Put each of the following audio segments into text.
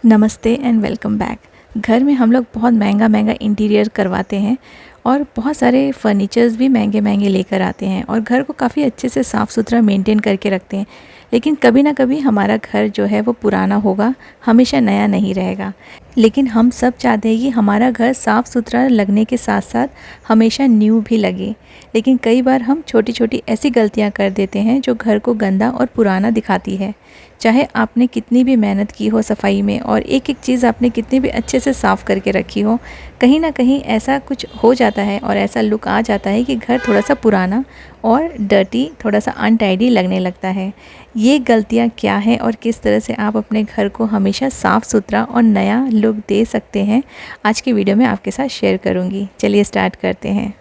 नमस्ते and welcome back. घर में हम लोग बहुत महंगा महंगा इंटीरियर करवाते हैं और बहुत सारे फर्नीचर्स भी महंगे महंगे लेकर आते हैं और घर को काफ़ी अच्छे से साफ़ सुथरा मेंटेन करके रखते हैं। लेकिन कभी ना कभी हमारा घर जो है वो पुराना होगा, हमेशा नया नहीं रहेगा। लेकिन हम सब चाहते हैं कि हमारा घर साफ़ सुथरा लगने के साथ साथ हमेशा न्यू भी लगे। लेकिन कई बार हम छोटी छोटी ऐसी गलतियां कर देते हैं जो घर को गंदा और पुराना दिखाती है। चाहे आपने कितनी भी मेहनत की हो सफाई में और एक एक चीज़ आपने कितनी भी अच्छे से साफ़ करके रखी हो, कहीं ना कहीं ऐसा कुछ हो जाता है और ऐसा लुक आ जाता है कि घर थोड़ा सा पुराना और डर्टी, थोड़ा सा अनटाइडी लगने लगता है। ये गलतियाँ क्या हैं और किस तरह से आप अपने घर को हमेशा साफ़ सुथरा और नया लुक दे सकते हैं, आज की वीडियो में आपके साथ शेयर करूँगी। चलिए स्टार्ट करते हैं।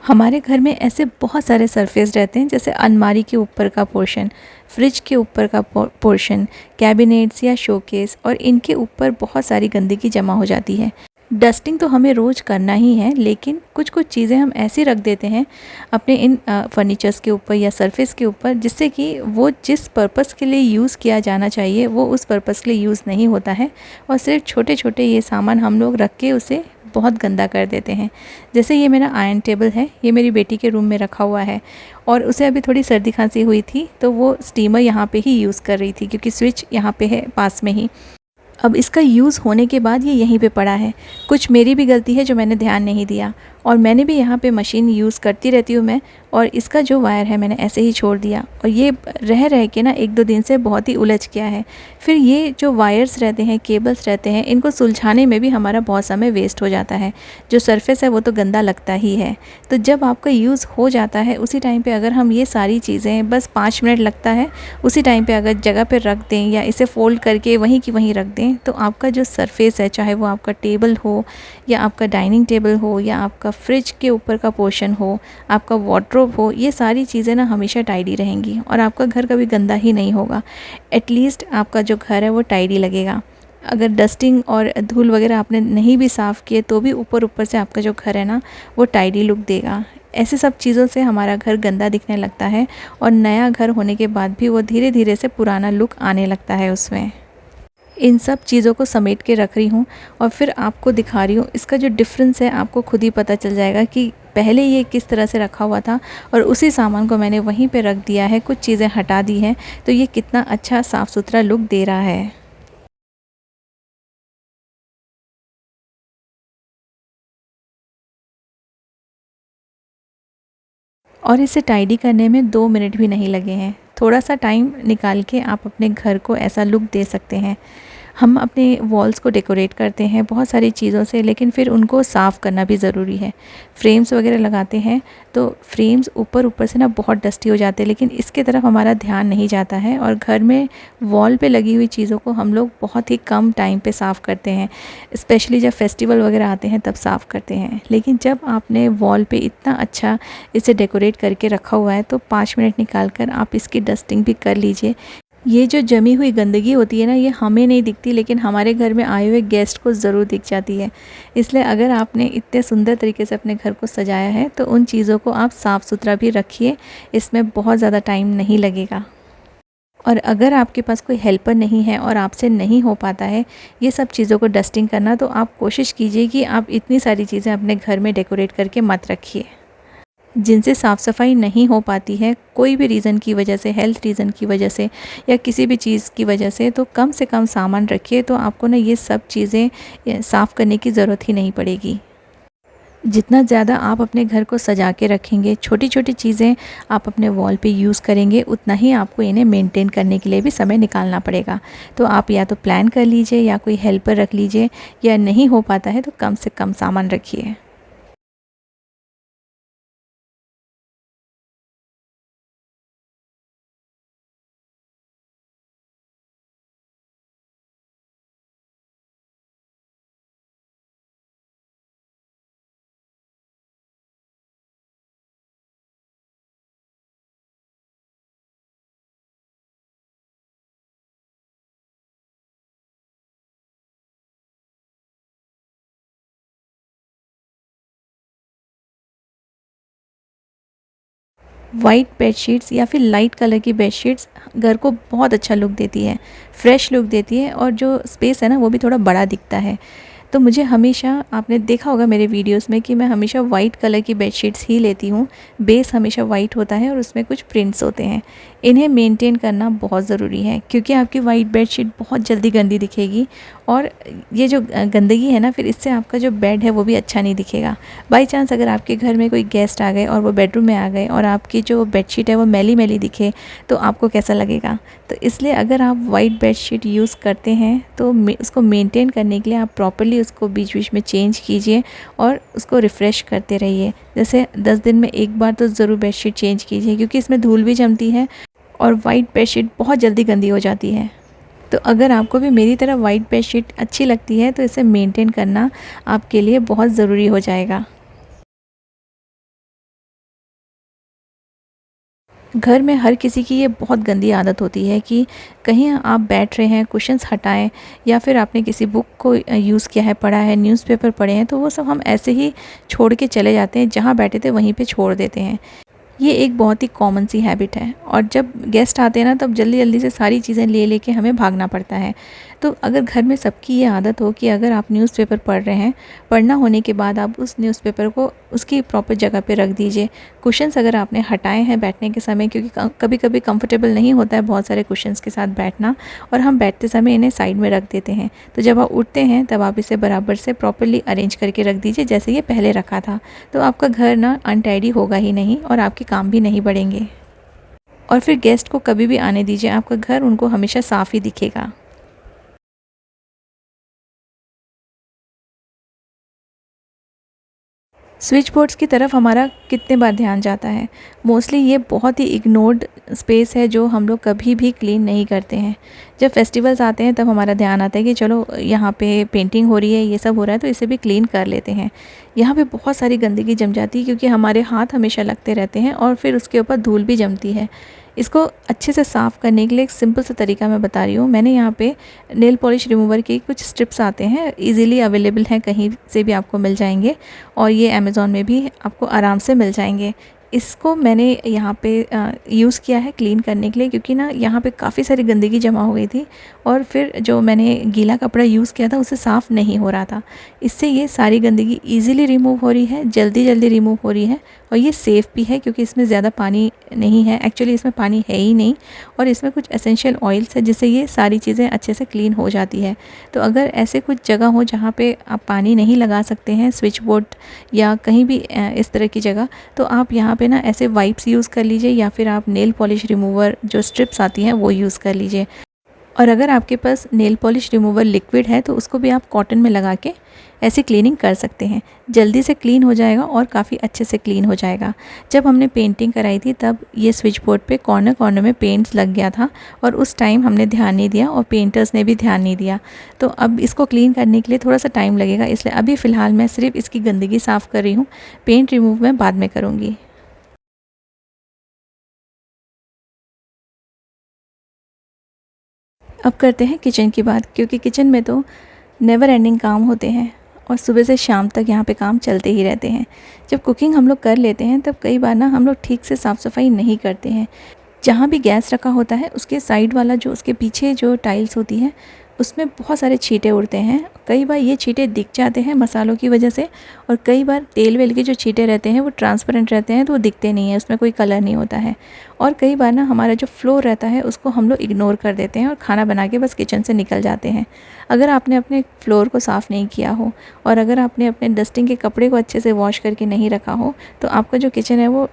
हमारे घर में ऐसे बहुत सारे सरफेस रहते हैं, जैसे अलमारी के ऊपर का पोर्शन, फ्रिज के ऊपर का पोर्शन, कैबिनेट्स या शोकेस, और इनके ऊपर बहुत सारी गंदगी जमा हो जाती है। डस्टिंग तो हमें रोज़ करना ही है, लेकिन कुछ कुछ चीज़ें हम ऐसी रख देते हैं अपने इन फर्नीचर्स के ऊपर या सरफेस के ऊपर, जिससे कि वो जिस पर्पस के लिए यूज़ किया जाना चाहिए वो उस पर्पस के लिए यूज़ नहीं होता है और सिर्फ छोटे छोटे ये सामान हम लोग रख के उसे बहुत गंदा कर देते हैं। जैसे ये मेरा आयरन टेबल है, ये मेरी बेटी के रूम में रखा हुआ है और उसे अभी थोड़ी सर्दी खांसी हुई थी तो वो स्टीमर यहाँ पे ही यूज़ कर रही थी, क्योंकि स्विच यहाँ पे है पास में ही। अब इसका यूज़ होने के बाद ये यहीं पे पड़ा है। कुछ मेरी भी गलती है जो मैंने ध्यान नहीं दिया, और मैंने भी यहाँ पे मशीन यूज़ करती रहती हूँ मैं, और इसका जो वायर है मैंने ऐसे ही छोड़ दिया और ये रह रह के ना एक दो दिन से बहुत ही उलझ गया है। फिर ये जो वायर्स रहते हैं, केबल्स रहते हैं, इनको सुलझाने में भी हमारा बहुत समय वेस्ट हो जाता है। जो सरफेस है वो तो गंदा लगता ही है। तो जब आपका यूज़ हो जाता है उसी टाइम पे अगर हम ये सारी चीज़ें, बस 5 मिनट लगता है, उसी टाइम पे अगर जगह पे रख दें या इसे फ़ोल्ड करके वहीं की वहीं रख दें, तो आपका जो सरफेस है, चाहे वो आपका टेबल हो या आपका डाइनिंग टेबल हो या आपका फ्रिज के ऊपर का पोर्शन हो, आपका वार्डरोब हो, ये सारी चीज़ें ना हमेशा टाइडी रहेंगी और आपका घर कभी गंदा ही नहीं होगा। एटलीस्ट आपका जो घर है वो टाइडी लगेगा। अगर डस्टिंग और धूल वगैरह आपने नहीं भी साफ़ किए तो भी ऊपर ऊपर से आपका जो घर है ना वो टाइडी लुक देगा। ऐसे सब चीज़ों से हमारा घर गंदा दिखने लगता है और नया घर होने के बाद भी वो धीरे धीरे से पुराना लुक आने लगता है उसमें। इन सब चीज़ों को समेट के रख रही हूँ और फिर आपको दिखा रही हूँ। इसका जो डिफ़रेंस है आपको खुद ही पता चल जाएगा कि पहले ये किस तरह से रखा हुआ था और उसी सामान को मैंने वहीं पे रख दिया है, कुछ चीज़ें हटा दी हैं, तो ये कितना अच्छा साफ़ सुथरा लुक दे रहा है। और इसे टाइडी करने में 2 मिनट भी नहीं लगे हैं। थोड़ा सा टाइम निकाल के आप अपने घर को ऐसा लुक दे सकते हैं। हम अपने वॉल्स को डेकोरेट करते हैं बहुत सारी चीज़ों से, लेकिन फिर उनको साफ़ करना भी ज़रूरी है। फ्रेम्स वगैरह लगाते हैं तो फ्रेम्स ऊपर ऊपर से ना बहुत डस्टी हो जाते हैं, लेकिन इसके तरफ हमारा ध्यान नहीं जाता है और घर में वॉल पे लगी हुई चीज़ों को हम लोग बहुत ही कम टाइम पे साफ़ करते हैं। स्पेशली जब फेस्टिवल वगैरह आते हैं तब साफ़ करते हैं। लेकिन जब आपने वॉल पे इतना अच्छा इसे डेकोरेट करके रखा हुआ है तो 5 मिनट निकाल कर आप इसकी डस्टिंग भी कर लीजिए। ये जो जमी हुई गंदगी होती है ना, ये हमें नहीं दिखती, लेकिन हमारे घर में आए हुए गेस्ट को ज़रूर दिख जाती है। इसलिए अगर आपने इतने सुंदर तरीके से अपने घर को सजाया है तो उन चीज़ों को आप साफ़ सुथरा भी रखिए, इसमें बहुत ज़्यादा टाइम नहीं लगेगा। और अगर आपके पास कोई हेल्पर नहीं है और आपसे नहीं हो पाता है ये सब चीज़ों को डस्टिंग करना, तो आप कोशिश कीजिए कि आप इतनी सारी चीज़ें अपने घर में डेकोरेट करके मत रखिए। जिनसे साफ़ सफाई नहीं हो पाती है कोई भी रीज़न की वजह से, हेल्थ रीज़न की वजह से या किसी भी चीज़ की वजह से, तो कम से कम सामान रखिए, तो आपको ना ये सब चीज़ें साफ़ करने की ज़रूरत ही नहीं पड़ेगी। जितना ज़्यादा आप अपने घर को सजा के रखेंगे, छोटी छोटी चीज़ें आप अपने वॉल पे यूज़ करेंगे, उतना ही आपको इन्हें मेंटेन करने के लिए भी समय निकालना पड़ेगा। तो आप या तो प्लान कर लीजिए या कोई हेल्पर रख लीजिए, या नहीं हो पाता है तो कम से कम सामान रखिए। वाइट बेडशीट्स या फिर लाइट कलर की बेडशीट्स घर को बहुत अच्छा लुक देती है, फ्रेश लुक देती है और जो स्पेस है ना वो भी थोड़ा बड़ा दिखता है। तो मुझे हमेशा, आपने देखा होगा मेरे वीडियोस में कि मैं हमेशा वाइट कलर की बेडशीट्स ही लेती हूँ। बेस हमेशा वाइट होता है और उसमें कुछ प्रिंट्स होते हैं। इन्हें मेंटेन करना बहुत ज़रूरी है क्योंकि आपकी वाइट बेडशीट बहुत जल्दी गंदी दिखेगी और ये जो गंदगी है ना, फिर इससे आपका जो बेड है वो भी अच्छा नहीं दिखेगा। बाई चांस अगर आपके घर में कोई गेस्ट आ गए और वो बेडरूम में आ गए और आपकी जो बेडशीट है वो मैली मैली दिखे तो आपको कैसा लगेगा। तो इसलिए अगर आप वाइट बेडशीट यूज़ करते हैं तो उसको मेंटेन करने के लिए आप प्रॉपर्ली उसको बीच बीच में चेंज कीजिए और उसको रिफ़्रेश करते रहिए। जैसे 10 दिन में एक बार तो ज़रूर बेडशीट चेंज कीजिए क्योंकि इसमें धूल भी जमती है और वाइट बेडशीट बहुत जल्दी गंदी हो जाती है। तो अगर आपको भी मेरी तरह वाइट बेडशीट अच्छी लगती है तो इसे मेंटेन करना आपके लिए बहुत ज़रूरी हो जाएगा। घर में हर किसी की ये बहुत गंदी आदत होती है कि कहीं आप बैठ रहे हैं, कुशन्स हटाएं या फिर आपने किसी बुक को यूज़ किया है, पढ़ा है, न्यूज़पेपर पढ़े हैं, तो वो सब हम ऐसे ही छोड़ के चले जाते हैं, जहाँ बैठे थे वहीं पे छोड़ देते हैं। ये एक बहुत ही कॉमन सी हैबिट है और जब गेस्ट आते हैं ना तब जल्दी जल्दी से सारी चीज़ें ले लेके हमें भागना पड़ता है। तो अगर घर में सबकी ये आदत हो कि अगर आप न्यूज़पेपर पढ़ रहे हैं, पढ़ना होने के बाद आप उस न्यूज़पेपर को उसकी प्रॉपर जगह पे रख दीजिए। कुशन्स अगर आपने हटाए हैं बैठने के समय, क्योंकि कभी कभी कंफर्टेबल नहीं होता है बहुत सारे कुशन्स के साथ बैठना और हम बैठते समय इन्हें साइड में रख देते हैं, तो जब आप उठते हैं तब आप इसे बराबर से प्रॉपरली अरेंज करके रख दीजिए जैसे ये पहले रखा था। तो आपका घर ना अनटाइडी होगा ही नहीं और आपके काम भी नहीं बढ़ेंगे। और फिर गेस्ट को कभी भी आने दीजिए, आपका घर उनको हमेशा साफ़ ही दिखेगा। स्विच बोर्ड्स की तरफ हमारा कितने बार ध्यान जाता है। मोस्टली ये बहुत ही इग्नोर्ड स्पेस है जो हम लोग कभी भी क्लीन नहीं करते हैं। जब फेस्टिवल्स आते हैं तब हमारा ध्यान आता है कि चलो यहाँ पे पेंटिंग हो रही है, ये सब हो रहा है, तो इसे भी क्लीन कर लेते हैं। यहाँ पे बहुत सारी गंदगी जम जाती है क्योंकि हमारे हाथ हमेशा लगते रहते हैं और फिर उसके ऊपर धूल भी जमती है। इसको अच्छे से साफ़ करने के लिए एक सिंपल सा तरीका मैं बता रही हूँ। मैंने यहाँ पे नेल पॉलिश रिमूवर के कुछ स्ट्रिप्स आते हैं, इजीली अवेलेबल हैं, कहीं से भी आपको मिल जाएंगे और ये अमेज़ॉन में भी आपको आराम से मिल जाएंगे। इसको मैंने यहाँ पे यूज़ किया है क्लीन करने के लिए क्योंकि ना यहाँ पे काफ़ी सारी गंदगी जमा हो गई थी और फिर जो मैंने गीला कपड़ा यूज़ किया था उससे साफ़ नहीं हो रहा था। इससे ये सारी गंदगी इजीली रिमूव हो रही है, जल्दी जल्दी रिमूव हो रही है और ये सेफ़ भी है क्योंकि इसमें ज़्यादा पानी नहीं है। एक्चुअली इसमें पानी है ही नहीं और इसमें कुछ एसेंशियल ऑयल्स है जिससे ये सारी चीज़ें अच्छे से क्लीन हो जाती है। तो अगर ऐसे कुछ जगह हो जहाँ पे आप पानी नहीं लगा सकते हैं, स्विच बोर्ड या कहीं भी इस तरह की जगह, तो आप यहाँ पे ना ऐसे वाइप्स यूज़ कर लीजिए या फिर आप नेल पॉलिश रिमूवर जो स्ट्रिप्स आती हैं वो यूज़ कर लीजिए। और अगर आपके पास नेल पॉलिश रिमूवर लिक्विड है तो उसको भी आप कॉटन में लगा के ऐसी क्लीनिंग कर सकते हैं। जल्दी से क्लीन हो जाएगा और काफ़ी अच्छे से क्लीन हो जाएगा। जब हमने पेंटिंग कराई थी तब ये स्विच बोर्ड पे कॉर्नर कॉर्नर में पेंट्स लग गया था और उस टाइम हमने ध्यान नहीं दिया और पेंटर्स ने भी ध्यान नहीं दिया। तो अब इसको क्लीन करने के लिए थोड़ा सा टाइम लगेगा, इसलिए अभी फ़िलहाल मैं सिर्फ इसकी गंदगी साफ़ कर रही हूँ। पेंट रिमूव मैं बाद में करूँगी। अब करते हैं किचन की बात, क्योंकि किचन में तो नेवर एंडिंग काम होते हैं और सुबह से शाम तक यहाँ पे काम चलते ही रहते हैं। जब कुकिंग हम लोग कर लेते हैं तब कई बार ना हम लोग ठीक से साफ़ सफाई नहीं करते हैं। जहाँ भी गैस रखा होता है उसके साइड वाला जो उसके पीछे जो टाइल्स होती है उसमें बहुत सारे छींटे उड़ते हैं। कई बार ये छींटे दिख जाते हैं मसालों की वजह से और कई बार तेल वेल के जो छींटे रहते हैं वो ट्रांसपेरेंट रहते हैं तो वो दिखते नहीं है, उसमें कोई कलर नहीं होता है। और कई बार ना हमारा जो फ्लोर रहता है उसको हम लोग इग्नोर कर देते हैं और खाना बना के बस किचन से निकल जाते हैं। अगर आपने अपने फ्लोर को साफ़ नहीं किया हो और अगर आपने अपने डस्टिंग के कपड़े को अच्छे से वॉश करके नहीं रखा हो तो आपका जो किचन है वो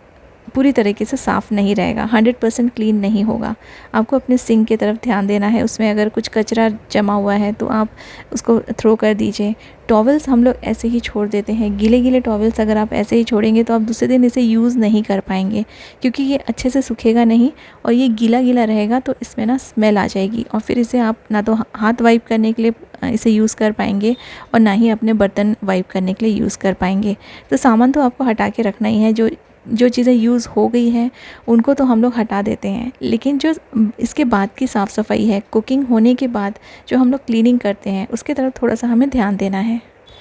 पूरी तरीके से साफ़ नहीं रहेगा, 100% क्लीन नहीं होगा। आपको अपने सिंक की तरफ ध्यान देना है, उसमें अगर कुछ कचरा जमा हुआ है तो आप उसको थ्रो कर दीजिए। टॉवल्स हम लोग ऐसे ही छोड़ देते हैं, गीले गीले टॉवल्स अगर आप ऐसे ही छोड़ेंगे तो आप दूसरे दिन इसे यूज़ नहीं कर पाएंगे क्योंकि ये अच्छे से सूखेगा नहीं और ये गीला गीला रहेगा तो इसमें ना स्मेल आ जाएगी और फिर इसे आप ना तो हाथ वाइप करने के लिए इसे यूज़ कर पाएंगे और ना ही अपने बर्तन वाइप करने के लिए यूज़ कर पाएंगे। तो सामान तो आपको हटा के रखना ही है। जो चीज़ें यूज़ हो गई हैं उनको तो हम लोग हटा देते हैं, लेकिन जो इसके बाद की साफ़ सफाई है, कुकिंग होने के बाद जो हम लोग क्लीनिंग करते हैं उसके तरफ थोड़ा सा हमें ध्यान देना है।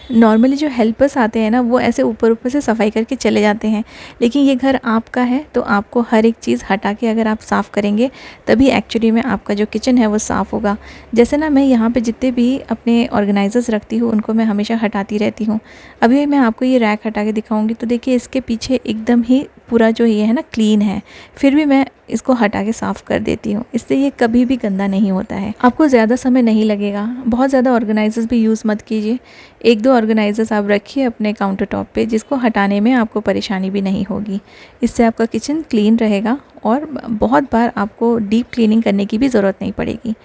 नॉर्मली जो हेल्पर्स आते हैं ना, वो ऐसे ऊपर ऊपर से सफाई करके चले जाते हैं, लेकिन ये घर आपका है तो आपको हर एक चीज़ हटा के अगर आप साफ़ करेंगे तभी एक्चुअली में आपका जो किचन है वो साफ़ होगा। जैसे ना मैं यहाँ पे जितने भी अपने ऑर्गेनाइजर्स रखती हूँ उनको मैं हमेशा हटाती रहती हूँ। अभी मैं आपको ये रैक हटा के दिखाऊंगी तो देखिए इसके पीछे एकदम ही पूरा जो ये है ना क्लीन है, फिर भी मैं इसको हटा के साफ़ कर देती हूँ। इससे ये कभी भी गंदा नहीं होता है। आपको ज़्यादा समय नहीं लगेगा, बहुत ज़्यादा ऑर्गेनाइजर्स भी यूज़ मत कीजिए। एक दो ऑर्गेनाइजर्स आप रखिए अपने काउंटर टॉप पे, जिसको हटाने में आपको परेशानी भी नहीं होगी। इससे आपका किचन क्लीन रहेगा और बहुत बार आपको डीप क्लीनिंग करने की भी ज़रूरत नहीं पड़ेगी।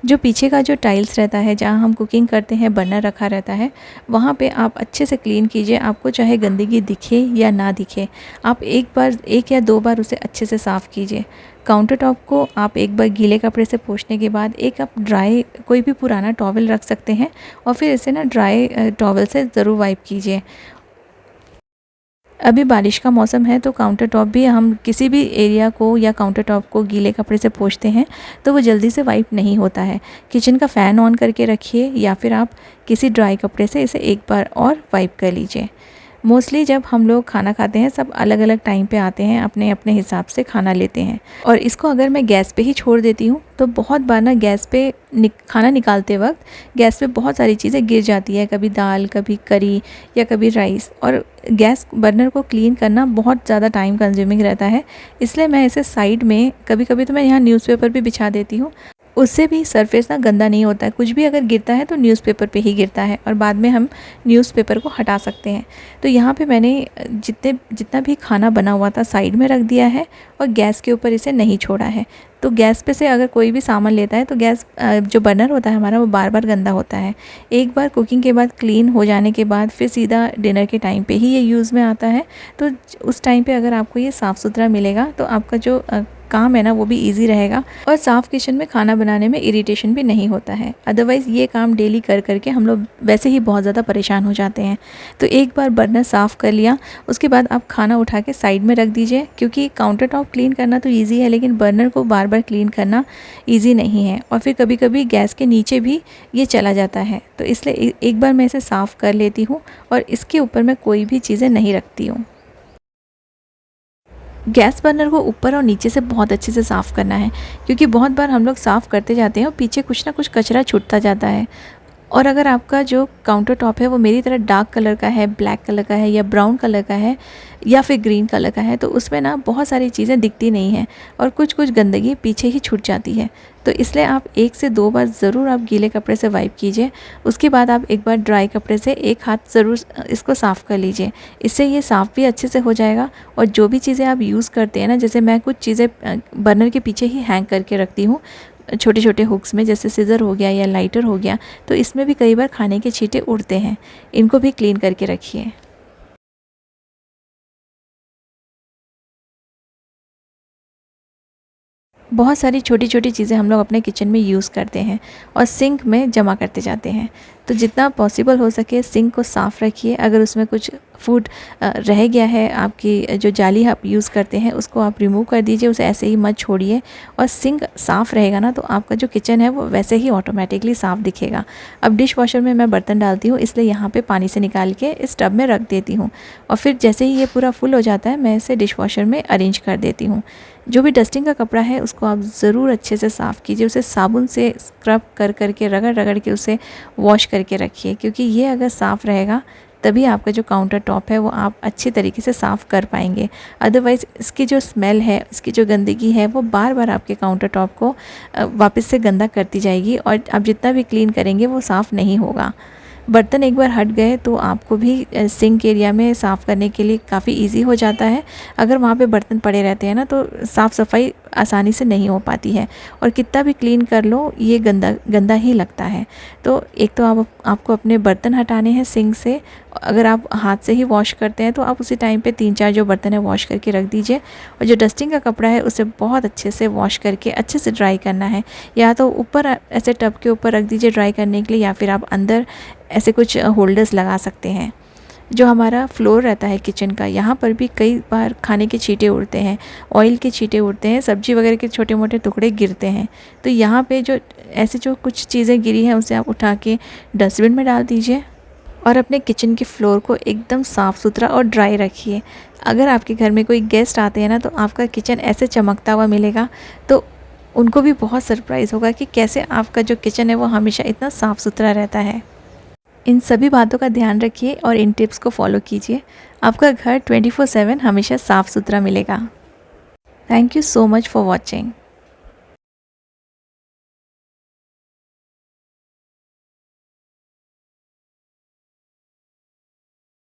जो पीछे का जो टाइल्स रहता है जहाँ हम कुकिंग करते हैं, बर्नर रखा रहता है, वहाँ पे आप अच्छे से क्लीन कीजिए। आपको चाहे गंदगी दिखे या ना दिखे, आप एक या दो बार उसे अच्छे से साफ़ कीजिए। काउंटर टॉप को आप एक बार गीले कपड़े से पोंछने के बाद एक आप ड्राई कोई भी पुराना टॉवल रख सकते हैं और फिर इसे ना ड्राई टॉवल से ज़रूर वाइप कीजिए। अभी बारिश का मौसम है तो काउंटर टॉप भी हम किसी भी एरिया को या काउंटर टॉप को गीले कपड़े से पोंछते हैं तो वो जल्दी से वाइप नहीं होता है। किचन का फ़ैन ऑन करके रखिए या फिर आप किसी ड्राई कपड़े से इसे एक बार और वाइप कर लीजिए। मोस्टली जब हम लोग खाना खाते हैं सब अलग अलग टाइम पे आते हैं, अपने अपने हिसाब से खाना लेते हैं, और इसको अगर मैं गैस पे ही छोड़ देती हूँ तो बहुत बार ना गैस पे खाना निकालते वक्त गैस पे बहुत सारी चीज़ें गिर जाती है, कभी दाल, कभी करी या कभी राइस, और गैस बर्नर को क्लीन करना बहुत ज़्यादा टाइम कंज्यूमिंग रहता है। इसलिए मैं इसे साइड में, कभी कभी तो मैं यहाँ न्यूज़पेपर भी बिछा देती हूँ, उससे भी सरफेस ना गंदा नहीं होता है। कुछ भी अगर गिरता है तो न्यूज़पेपर पे ही गिरता है और बाद में हम न्यूज़पेपर को हटा सकते हैं। तो यहाँ पे मैंने जितना भी खाना बना हुआ था साइड में रख दिया है और गैस के ऊपर इसे नहीं छोड़ा है। तो गैस पे से अगर कोई भी सामान लेता है तो गैस जो बर्नर होता है हमारा वो बार बार गंदा होता है। एक बार कुकिंग के बाद क्लीन हो जाने के बाद फिर सीधा डिनर के टाइम पे ही ये यूज़ में आता है। तो उस टाइम पे अगर आपको ये साफ़ सुथरा मिलेगा तो आपका जो काम है ना वो भी इजी रहेगा और साफ़ किचन में खाना बनाने में इरिटेशन भी नहीं होता है। अदरवाइज़ ये काम डेली कर करके हम लोग वैसे ही बहुत ज़्यादा परेशान हो जाते हैं। तो एक बार बर्नर साफ़ कर लिया, उसके बाद आप खाना उठा के साइड में रख दीजिए, क्योंकि काउंटर टॉप क्लीन करना तो ईजी है लेकिन बर्नर को बार बार क्लीन करना ईजी नहीं है, और फिर कभी कभी गैस के नीचे भी ये चला जाता है। तो इसलिए एक बार मैं इसे साफ़ कर लेती हूँ और इसके ऊपर मैं कोई भी चीज़ें नहीं रखती हूँ। गैस बर्नर को ऊपर और नीचे से बहुत अच्छे से साफ़ करना है, क्योंकि बहुत बार हम लोग साफ़ करते जाते हैं और पीछे कुछ ना कुछ कचरा छूटता जाता है। और अगर आपका जो काउंटर टॉप है वो मेरी तरह डार्क कलर का है, ब्लैक कलर का है या ब्राउन कलर का है या फिर ग्रीन कलर का है, तो उसमें ना बहुत सारी चीज़ें दिखती नहीं हैं और कुछ कुछ गंदगी पीछे ही छूट जाती है। तो इसलिए आप एक से दो बार ज़रूर आप गीले कपड़े से वाइप कीजिए। उसके बाद आप एक बार ड्राई कपड़े से एक हाथ ज़रूर इसको साफ़ कर लीजिए। इससे ये साफ़ भी अच्छे से हो जाएगा। और जो भी चीज़ें आप यूज़ करते हैं ना, जैसे मैं कुछ चीज़ें बर्नर के पीछे ही हैंग करके रखती हूँ छोटे छोटे हुक्स में, जैसे सीज़र हो गया या लाइटर हो गया, तो इसमें भी कई बार खाने के छींटे उड़ते हैं। इनको भी क्लीन करके रखिए। बहुत सारी छोटी छोटी चीज़ें हम लोग अपने किचन में यूज़ करते हैं और सिंक में जमा करते जाते हैं। तो जितना पॉसिबल हो सके सिंक को साफ़ रखिए। अगर उसमें कुछ फूड रह गया है, आपकी जो जाली आप यूज़ करते हैं उसको आप रिमूव कर दीजिए, उसे ऐसे ही मत छोड़िए। और सिंक साफ़ रहेगा ना तो आपका जो किचन है वो वैसे ही ऑटोमेटिकली साफ़ दिखेगा। अब डिश वॉशर में मैं बर्तन डालती हूँ, इसलिए यहाँ पे पानी से निकाल के इस टब में रख देती हूँ और फिर जैसे ही ये पूरा फुल हो जाता है मैं इसे डिश वॉशर में अरेंज कर देती हूँ। जो भी डस्टिंग का कपड़ा है उसको आप ज़रूर अच्छे से साफ़ कीजिए, उसे साबुन से स्क्रब कर करके रगड़ रगड़ के उसे वॉश करके रखिए, क्योंकि ये अगर साफ़ रहेगा तभी आपका जो काउंटर टॉप है वो आप अच्छे तरीके से साफ़ कर पाएंगे। अदरवाइज़ इसकी जो स्मेल है, इसकी जो गंदगी है वो बार बार आपके काउंटर टॉप को वापस से गंदा करती जाएगी और आप जितना भी क्लीन करेंगे वो साफ़ नहीं होगा। बर्तन एक बार हट गए तो आपको भी सिंक एरिया में साफ़ करने के लिए काफ़ी इजी हो जाता है। अगर वहाँ पे बर्तन पड़े रहते हैं ना तो साफ़ सफाई आसानी से नहीं हो पाती है और कितना भी क्लीन कर लो ये गंदा गंदा ही लगता है। तो एक तो आपको अपने बर्तन हटाने हैं सिंक से। अगर आप हाथ से ही वॉश करते हैं तो आप उसी टाइम पे 3-4 जो बर्तन है वॉश करके रख दीजिए और जो डस्टिंग का कपड़ा है उसे बहुत अच्छे से वॉश करके अच्छे से ड्राई करना है। या तो ऊपर ऐसे टब के ऊपर रख दीजिए ड्राई करने के लिए, या फिर आप अंदर ऐसे कुछ होल्डर्स लगा सकते हैं। जो हमारा फ्लोर रहता है किचन का, यहाँ पर भी कई बार खाने के छींटे उड़ते हैं, ऑयल के छींटे उड़ते हैं, सब्जी वगैरह के छोटे मोटे टुकड़े गिरते हैं। तो यहाँ पे जो ऐसे जो कुछ चीज़ें गिरी हैं उसे आप उठा के डस्टबिन में डाल दीजिए। और अपने किचन के फ्लोर को एकदम साफ़ सुथरा और ड्राई रखिए। अगर आपके घर में कोई गेस्ट आते हैं ना, तो आपका किचन ऐसे चमकता हुआ मिलेगा, तो उनको भी बहुत सरप्राइज़ होगा कि कैसे आपका जो किचन है वो हमेशा इतना साफ़ सुथरा रहता है। इन सभी बातों का ध्यान रखिए और इन टिप्स को फॉलो कीजिए। आपका घर 24/7 हमेशा साफ़ सुथरा मिलेगा। Thank you so much for watching.